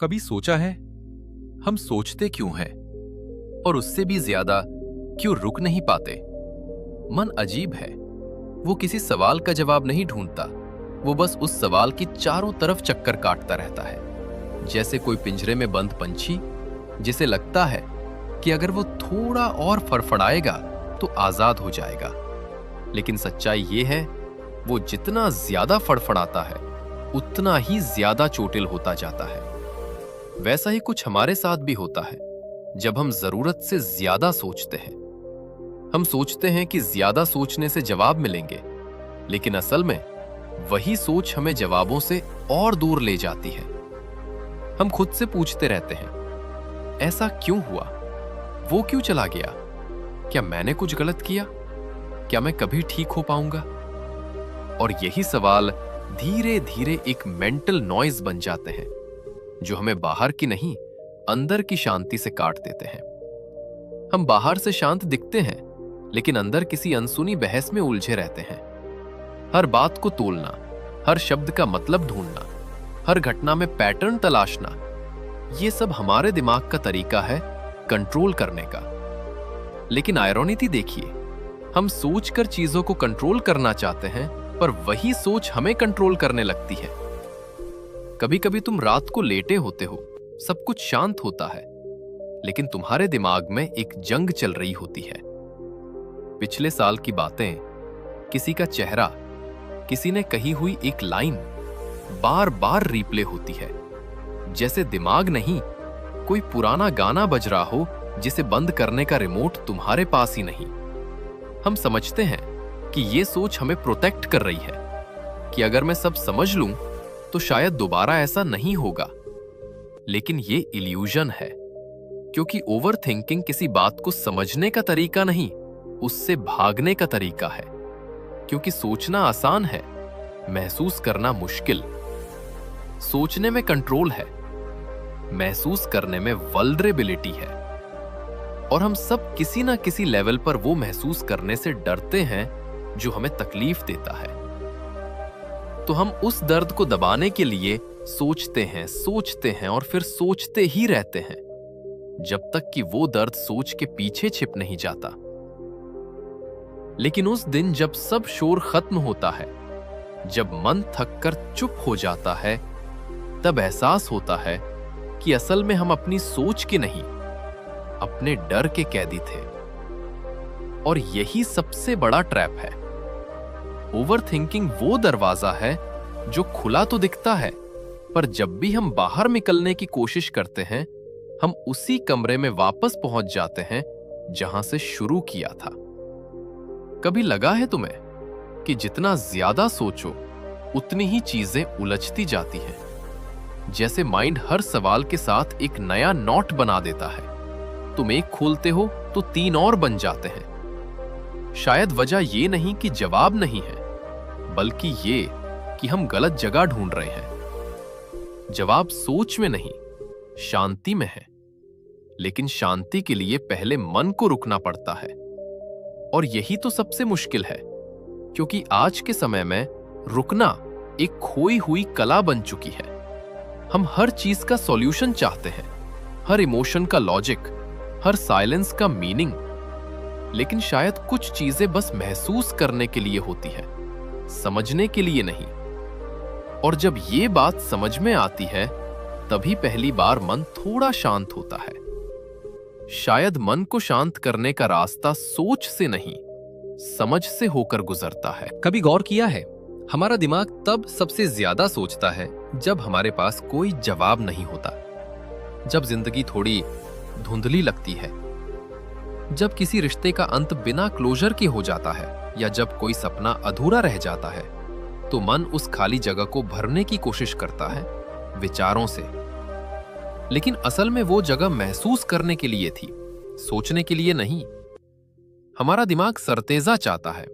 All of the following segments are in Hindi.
कभी सोचा है हम सोचते क्यों हैं और उससे भी ज्यादा क्यों रुक नहीं पाते? मन अजीब है, वो किसी सवाल का जवाब नहीं ढूंढता, वो बस उस सवाल की चारों तरफ चक्कर काटता रहता है। जैसे कोई पिंजरे में बंद पंछी जिसे लगता है कि अगर वो थोड़ा और फड़फड़ाएगा तो आजाद हो जाएगा, लेकिन सच्चाई ये है वो जितना ज्यादा फड़फड़ाता है उतना ही ज्यादा चोटिल होता जाता है। वैसा ही कुछ हमारे साथ भी होता है जब हम जरूरत से ज्यादा सोचते हैं। हम सोचते हैं कि ज्यादा सोचने से जवाब मिलेंगे, लेकिन असल में वही सोच हमें जवाबों से और दूर ले जाती है। हम खुद से पूछते रहते हैं, ऐसा क्यों हुआ? वो क्यों चला गया? क्या मैंने कुछ गलत किया? क्या मैं कभी ठीक हो पाऊंगा? और यही सवाल धीरे धीरे एक मेंटल नॉइज बन जाते हैं जो हमें बाहर की नहीं अंदर की शांति से काट देते हैं। हम बाहर से शांत दिखते हैं, लेकिन अंदर किसी अनसुनी बहस में उलझे रहते हैं। हर बात को तोलना, हर शब्द का मतलब ढूंढना, हर घटना में पैटर्न तलाशना, ये सब हमारे दिमाग का तरीका है कंट्रोल करने का। लेकिन आयरॉनिटी देखिए, हम सोचकर चीजों को कंट्रोल करना चाहते हैं, पर वही सोच हमें कंट्रोल करने लगती है। कभी कभी तुम रात को लेटे होते हो, सब कुछ शांत होता है, लेकिन तुम्हारे दिमाग में एक जंग चल रही होती है। पिछले साल की बातें, किसी का चेहरा, किसी ने कही हुई एक लाइन बार बार रिप्ले होती है, जैसे दिमाग नहीं कोई पुराना गाना बज रहा हो जिसे बंद करने का रिमोट तुम्हारे पास ही नहीं। हम समझते हैं कि ये सोच हमें प्रोटेक्ट कर रही है कि अगर मैं सब समझ लूं तो शायद दोबारा ऐसा नहीं होगा। लेकिन ये इल्यूजन है, क्योंकि ओवर थिंकिंग किसी बात को समझने का तरीका नहीं, उससे भागने का तरीका है। क्योंकि सोचना आसान है, महसूस करना मुश्किल। सोचने में कंट्रोल है, महसूस करने में वल्नरेबिलिटी है। और हम सब किसी ना किसी लेवल पर वो महसूस करने से डरते हैं जो हमें तकलीफ देता है। तो हम उस दर्द को दबाने के लिए सोचते हैं और फिर सोचते ही रहते हैं, जब तक कि वो दर्द सोच के पीछे छिप नहीं जाता। लेकिन उस दिन जब सब शोर खत्म होता है, जब मन थक कर चुप हो जाता है, तब एहसास होता है कि असल में हम अपनी सोच के नहीं, अपने डर के कैदी थे। और यही सबसे बड़ा ट्रैप है। ओवरथिंकिंग वो दरवाजा है जो खुला तो दिखता है, पर जब भी हम बाहर निकलने की कोशिश करते हैं, हम उसी कमरे में वापस पहुंच जाते हैं जहां से शुरू किया था। कभी लगा है तुम्हें कि जितना ज्यादा सोचो उतनी ही चीजें उलझती जाती हैं? जैसे माइंड हर सवाल के साथ एक नया नॉट बना देता है। तुम एक खोलते हो तो 3 और बन जाते हैं। शायद वजह ये नहीं कि जवाब नहीं है, बल्कि ये कि हम गलत जगह ढूंढ रहे हैं। जवाब सोच में नहीं, शांति में है। लेकिन शांति के लिए पहले मन को रुकना पड़ता है। और यही तो सबसे मुश्किल है, क्योंकि आज के समय में रुकना एक खोई हुई कला बन चुकी है। हम हर चीज का सॉल्यूशन चाहते हैं, हर इमोशन का लॉजिक, हर साइलेंस का मीनिंग। लेकिन शायद कुछ चीजें बस महसूस करने के लिए होती है, समझने के लिए नहीं। और जब ये बात समझ में आती है, तभी पहली बार मन थोड़ा शांत होता है। शायद मन को शांत करने का रास्ता सोच से नहीं, समझ से होकर गुजरता है। कभी गौर किया है, हमारा दिमाग तब सबसे ज्यादा सोचता है जब हमारे पास कोई जवाब नहीं होता, जब जिंदगी थोड़ी धुंधली लगती है, जब किसी रिश्ते का अंत बिना क्लोजर के हो जाता है, या जब कोई सपना अधूरा रह जाता है, तो मन उस खाली जगह को भरने की कोशिश करता है विचारों से। लेकिन असल में वो जगह महसूस करने के लिए थी, सोचने के लिए नहीं। हमारा दिमाग सरतेजा चाहता है,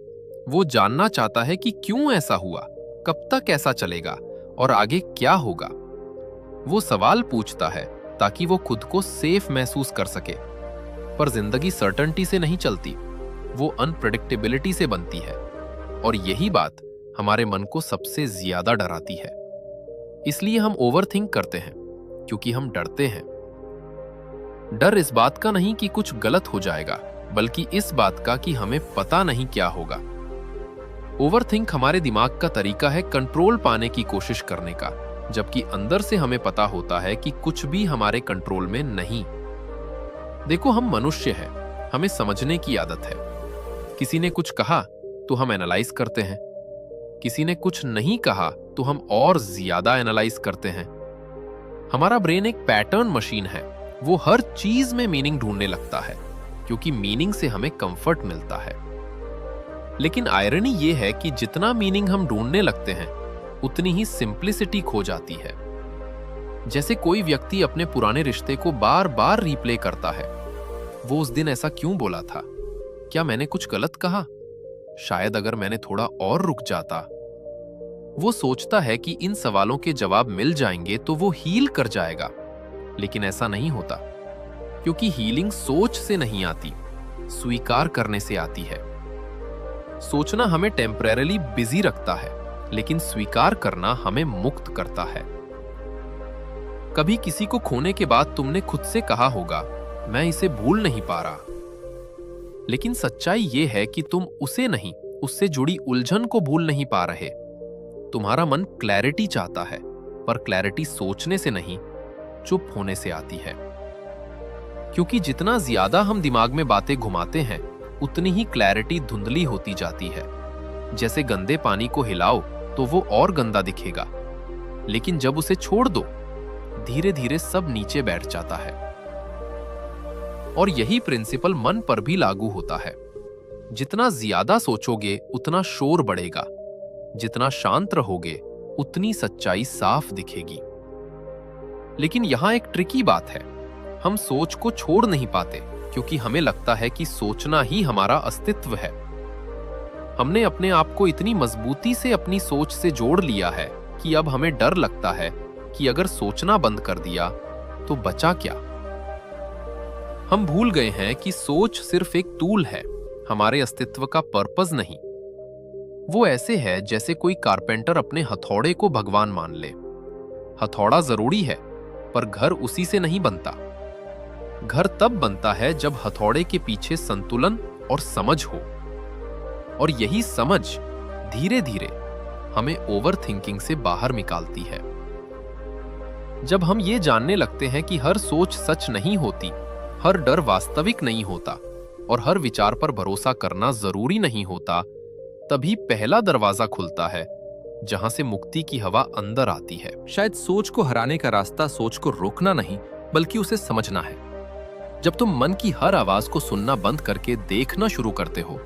वो जानना चाहता है कि क्यों ऐसा हुआ, कब तक ऐसा चलेगा और आगे क्या होगा। वो सवाल पूछता है ताकि वो खुद को सेफ महसूस कर सके। पर जिंदगी सर्टेनिटी से नहीं चलती, वो अनप्रेडिक्टेबिलिटी से बनती है। और यही बात हमारे मन को सबसे ज्यादा डराती है। इसलिए हम ओवरथिंक करते हैं, क्योंकि हम डरते हैं। डर इस बात का नहीं कि कुछ गलत हो जाएगा, बल्कि इस बात का कि हमें पता नहीं क्या होगा। ओवरथिंक हमारे दिमाग का तरीका है कंट्रोल पाने की कोशिश करने का, जबकि अंदर से हमें पता होता है कि कुछ भी हमारे कंट्रोल में नहीं। देखो, हम मनुष्य हैं, हमें समझने की आदत है। किसी ने कुछ कहा तो हम एनालाइज करते हैं, किसी ने कुछ नहीं कहा तो हम और ज्यादा एनालाइज करते हैं। हमारा ब्रेन एक पैटर्न मशीन है, वो हर चीज में मीनिंग ढूंढने लगता है, क्योंकि मीनिंग से हमें कंफर्ट मिलता है। लेकिन आयरनी ये है कि जितना मीनिंग हम ढूंढने लगते हैं, उतनी ही सिंप्लिसिटी खो जाती है। जैसे कोई व्यक्ति अपने पुराने रिश्ते को बार बार रिप्ले करता है। वो उस दिन ऐसा क्यों बोला था? क्या मैंने कुछ गलत कहा? शायद अगर मैंने थोड़ा और रुक जाता। वो सोचता है कि इन सवालों के जवाब मिल जाएंगे तो वो हील कर जाएगा, लेकिन ऐसा नहीं होता, क्योंकि हीलिंग सोच से नहीं आती, स्वीकार करने से आती है। सोचना हमें टेम्परेरली बिजी रखता है, लेकिन स्वीकार करना हमें मुक्त करता है। कभी किसी को खोने के बाद तुमने खुद से कहा होगा, मैं इसे भूल नहीं पा रहा। लेकिन सच्चाई यह है कि तुम उसे नहीं, उससे जुड़ी उलझन को भूल नहीं पा रहे। तुम्हारा मन क्लैरिटी चाहता है, पर क्लैरिटी सोचने से नहीं, चुप होने से आती है। क्योंकि जितना ज्यादा हम दिमाग में बातें घुमाते हैं, उतनी ही क्लैरिटी धुंधली होती जाती है। जैसे गंदे पानी को हिलाओ तो वो और गंदा दिखेगा, लेकिन जब उसे छोड़ दो, धीरे धीरे सब नीचे बैठ जाता है। और यही प्रिंसिपल मन पर भी लागू होता है। जितना ज्यादा सोचोगे उतना शोर बढ़ेगा, जितना शांत रहोगे उतनी सच्चाई साफ दिखेगी। लेकिन यहां एक ट्रिकी बात है, हम सोच को छोड़ नहीं पाते, क्योंकि हमें लगता है कि सोचना ही हमारा अस्तित्व है। हमने अपने आप को इतनी मजबूती से अपनी सोच से जोड़ लिया है कि अब हमें डर लगता है कि अगर सोचना बंद कर दिया तो बचा क्या। हम भूल गए हैं कि सोच सिर्फ एक टूल है, हमारे अस्तित्व का पर्पस नहीं। वो ऐसे है जैसे कोई कारपेंटर अपने हथौड़े को भगवान मान ले। हथौड़ा जरूरी है, पर घर उसी से नहीं बनता। घर तब बनता है जब हथौड़े के पीछे संतुलन और समझ हो। और यही समझ धीरे धीरे हमें ओवरथिंकिंग से बाहर निकालती है। जब हम ये जानने लगते हैं कि हर सोच सच नहीं होती, हर डर वास्तविक नहीं होता, और हर विचार पर भरोसा करना जरूरी नहीं होता, तभी पहला दरवाजा खुलता है जहां से मुक्ति की हवा अंदर आती है। शायद सोच को हराने का रास्ता सोच को रोकना नहीं, बल्कि उसे समझना है। जब तुम मन की हर आवाज को सुनना बंद करके देखना शुरू करते हो,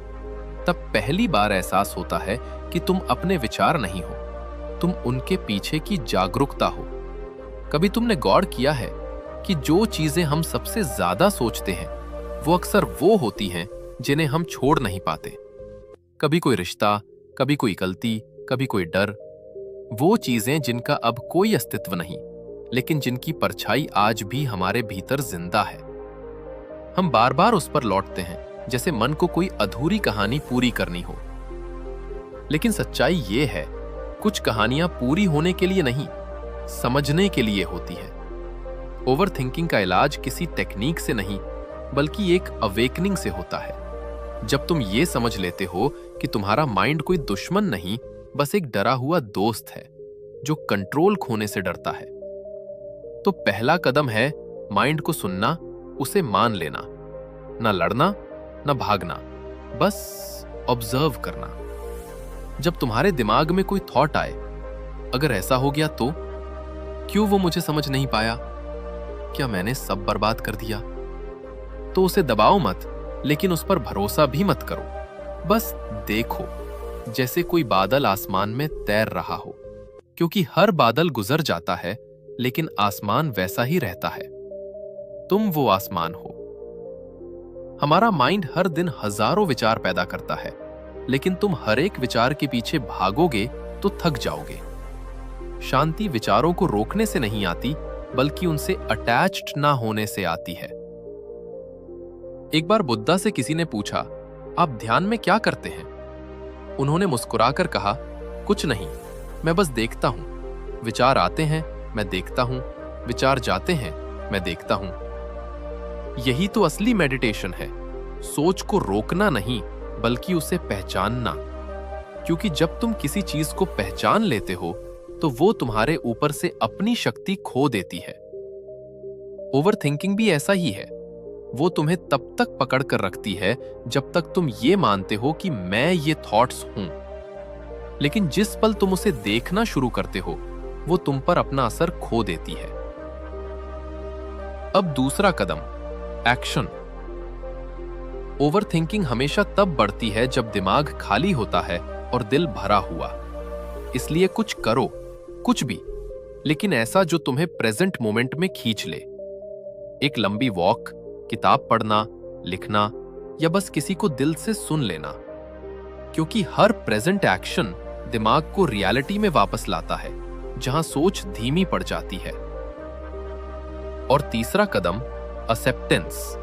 तब पहली बार एहसास होता है कि तुम अपने विचार नहीं हो, तुम उनके पीछे की जागरूकता हो। कभी तुमने गौर किया है कि जो चीजें हम सबसे ज्यादा सोचते हैं, वो अक्सर वो होती हैं जिन्हें हम छोड़ नहीं पाते। कभी कोई रिश्ता, कभी कोई गलती, कभी कोई डर, वो चीजें जिनका अब कोई अस्तित्व नहीं, लेकिन जिनकी परछाई आज भी हमारे भीतर जिंदा है। हम बार बार उस पर लौटते हैं, जैसे मन को कोई अधूरी कहानी पूरी करनी हो। लेकिन सच्चाई ये है, कुछ कहानियां पूरी होने के लिए नहीं, समझने के लिए होती है। ओवरथिंकिंग का इलाज किसी टेक्निक से नहीं, बल्कि एक अवेकनिंग से होता है। जब तुम ये समझ लेते हो कि तुम्हारा माइंड कोई दुश्मन नहीं, बस एक डरा हुआ दोस्त है जो कंट्रोल खोने से डरता है, तो पहला कदम है माइंड को सुनना, उसे मान लेना, ना लड़ना ना भागना, बस ऑब्जर्व करना। जब तुम्हारे दिमाग में कोई थॉट आए, अगर ऐसा हो गया तो क्यों वो मुझे समझ नहीं पाया, क्या मैंने सब बर्बाद कर दिया, तो उसे दबाओ मत, लेकिन उस पर भरोसा भी मत करो। बस देखो, जैसे कोई बादल आसमान में तैर रहा हो, क्योंकि हर बादल गुजर जाता है, लेकिन आसमान वैसा ही रहता है। तुम वो आसमान हो। हमारा माइंड हर दिन हजारों विचार पैदा करता है, लेकिन तुम हर एक विचार के पीछे भागोगे तो थक जाओगे। शांति विचारों को रोकने से नहीं आती, बल्कि उनसे अटैच्ड ना होने से आती है। एक बार बुद्धा से किसी ने पूछा, आप ध्यान में क्या करते हैं? उन्होंने मुस्कुराकर कहा, कुछ नहीं, मैं बस देखता हूं। विचार आते हैं, मैं देखता हूं, विचार जाते हैं, मैं देखता हूं। यही तो असली मेडिटेशन है, सोच को रोकना नहीं बल्कि उसे पहचानना। क्योंकि जब तुम किसी चीज को पहचान लेते हो तो वो तुम्हारे ऊपर से अपनी शक्ति खो देती है। ओवर थिंकिंग भी ऐसा ही है, वो तुम्हें तब तक पकड़ कर रखती है जब तक तुम ये मानते हो कि मैं ये थॉट्स हूं। लेकिन जिस पल तुम उसे देखना शुरू करते हो वो तुम पर अपना असर खो देती है। अब दूसरा कदम, एक्शन। ओवर थिंकिंग हमेशा तब बढ़ती है जब दिमाग खाली होता है और दिल भरा हुआ। इसलिए कुछ करो, कुछ भी, लेकिन ऐसा जो तुम्हें प्रेजेंट मोमेंट में खींच ले। एक लंबी वॉक, किताब पढ़ना, लिखना या बस किसी को दिल से सुन लेना। क्योंकि हर प्रेजेंट एक्शन दिमाग को रियलिटी में वापस लाता है, जहां सोच धीमी पड़ जाती है। और तीसरा कदम, एक्सेप्टेंस।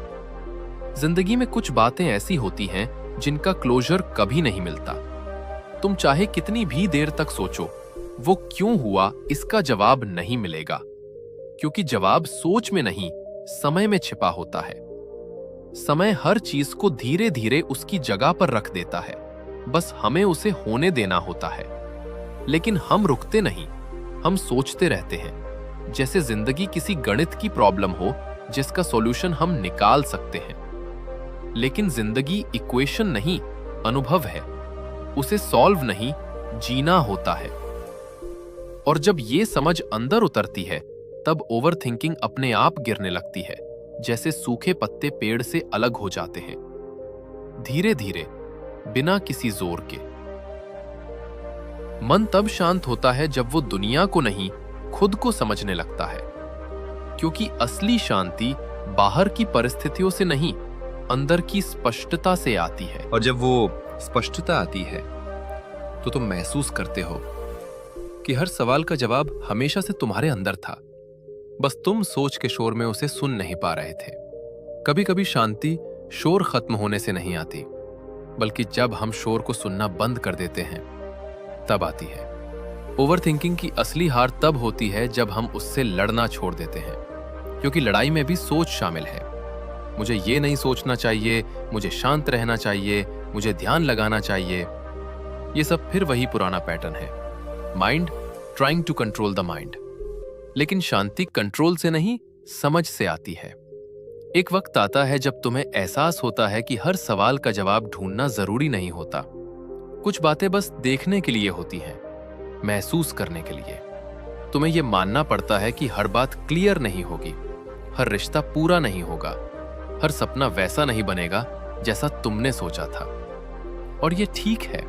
जिंदगी में कुछ बातें ऐसी होती हैं जिनका क्लोजर कभी नहीं मिलता। तुम चाहे कितनी भी देर तक सोचो, वो क्यों हुआ इसका जवाब नहीं मिलेगा। क्योंकि जवाब सोच में नहीं, समय में छिपा होता है। समय हर चीज को धीरे धीरे उसकी जगह पर रख देता है, बस हमें उसे होने देना होता है। लेकिन हम रुकते नहीं, हम सोचते रहते हैं, जैसे जिंदगी किसी गणित की प्रॉब्लम हो जिसका सॉल्यूशन हम निकाल सकते हैं। लेकिन जिंदगी इक्वेशन नहीं, अनुभव है। उसे सॉल्व नहीं, जीना होता है। और जब ये समझ अंदर उतरती है तब ओवर थिंकिंग अपने आप गिरने लगती है, जैसे सूखे पत्ते पेड़ से अलग हो जाते हैं, धीरे धीरे, बिना किसी जोर के। मन तब शांत होता है जब वो दुनिया को नहीं, खुद को समझने लगता है। क्योंकि असली शांति बाहर की परिस्थितियों से नहीं, अंदर की स्पष्टता से आती है। और जब वो स्पष्टता आती है तो तुम महसूस करते हो कि हर सवाल का जवाब हमेशा से तुम्हारे अंदर था, बस तुम सोच के शोर में उसे सुन नहीं पा रहे थे। कभी कभी शांति शोर खत्म होने से नहीं आती, बल्कि जब हम शोर को सुनना बंद कर देते हैं तब आती है। ओवर थिंकिंग की असली हार तब होती है जब हम उससे लड़ना छोड़ देते हैं, क्योंकि लड़ाई में भी सोच शामिल है। मुझे ये नहीं सोचना चाहिए, मुझे शांत रहना चाहिए, मुझे ध्यान लगाना चाहिए। ये सब फिर वही पुराना पैटर्न है, mind trying to control the mind. लेकिन शांति कंट्रोल से नहीं, समझ से आती है। एक वक्त आता है जब तुम्हें एहसास होता है कि हर सवाल का जवाब ढूंढना जरूरी नहीं होता। कुछ बातें बस देखने के लिए होती हैं, महसूस करने के लिए। तुम्हें यह मानना पड़ता है कि हर बात क्लियर नहीं होगी, हर रिश्ता पूरा नहीं होगा, हर सपना वैसा नहीं बनेगा जैसा तुमने सोचा था। और ये ठीक है,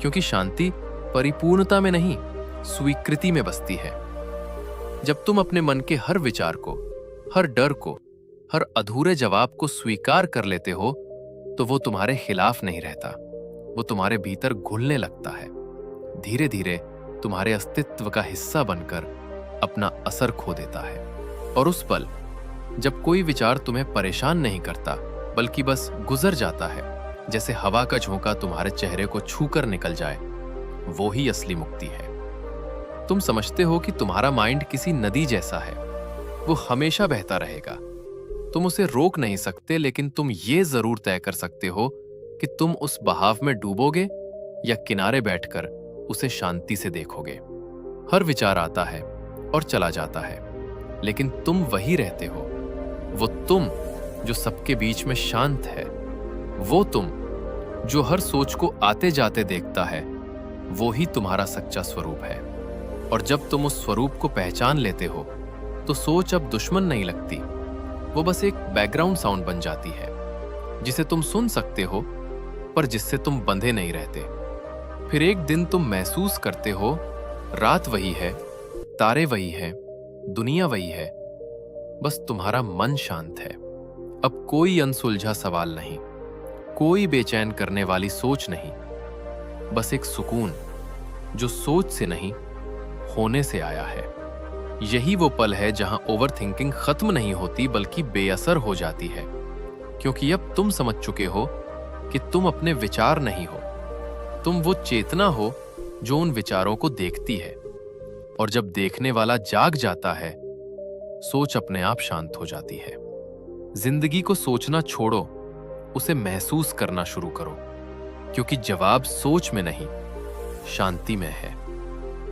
क्योंकि शांति परिपूर्णता में नहीं, स्वीकृति में बसती है। जब तुम अपने मन के हर विचार को, हर डर को, हर अधूरे जवाब को स्वीकार कर लेते हो तो वो तुम्हारे खिलाफ नहीं रहता, वो तुम्हारे भीतर घुलने लगता है, धीरे धीरे तुम्हारे अस्तित्व का हिस्सा बनकर अपना असर खो देता है। और उस पल जब कोई विचार तुम्हें परेशान नहीं करता बल्कि बस गुजर जाता है, जैसे हवा का झोंका तुम्हारे चेहरे को छूकर निकल जाए, वो ही असली मुक्ति है। तुम समझते हो कि तुम्हारा माइंड किसी नदी जैसा है, वो हमेशा बहता रहेगा। तुम उसे रोक नहीं सकते, लेकिन तुम ये जरूर तय कर सकते हो कि तुम उस बहाव में डूबोगे या किनारे बैठकर उसे शांति से देखोगे। हर विचार आता है और चला जाता है, लेकिन तुम वही रहते हो। वो तुम जो सबके बीच में शांत है, वो तुम जो हर सोच को आते जाते देखता है, वो ही तुम्हारा सच्चा स्वरूप है। और जब तुम उस स्वरूप को पहचान लेते हो तो सोच अब दुश्मन नहीं लगती, वो बस एक बैकग्राउंड साउंड बन जाती है, जिसे तुम सुन सकते हो पर जिससे तुम बंधे नहीं रहते। फिर एक दिन तुम महसूस करते हो, रात वही है, तारे वही हैं, दुनिया वही है, बस तुम्हारा मन शांत है। अब कोई अनसुलझा सवाल नहीं, कोई बेचैन करने वाली सोच नहीं, बस एक सुकून जो सोच से नहीं, होने से आया है। यही वो पल है जहां ओवर थिंकिंग खत्म नहीं होती बल्कि बेअसर हो जाती है, क्योंकि अब तुम समझ चुके हो कि तुम अपने विचार नहीं हो, तुम वो चेतना हो जो उन विचारों को देखती है। और जब देखने वाला जाग जाता है सोच अपने आप शांत हो जाती है। जिंदगी को सोचना छोड़ो, उसे महसूस करना शुरू करो, क्योंकि जवाब सोच में नहीं, शांति में है।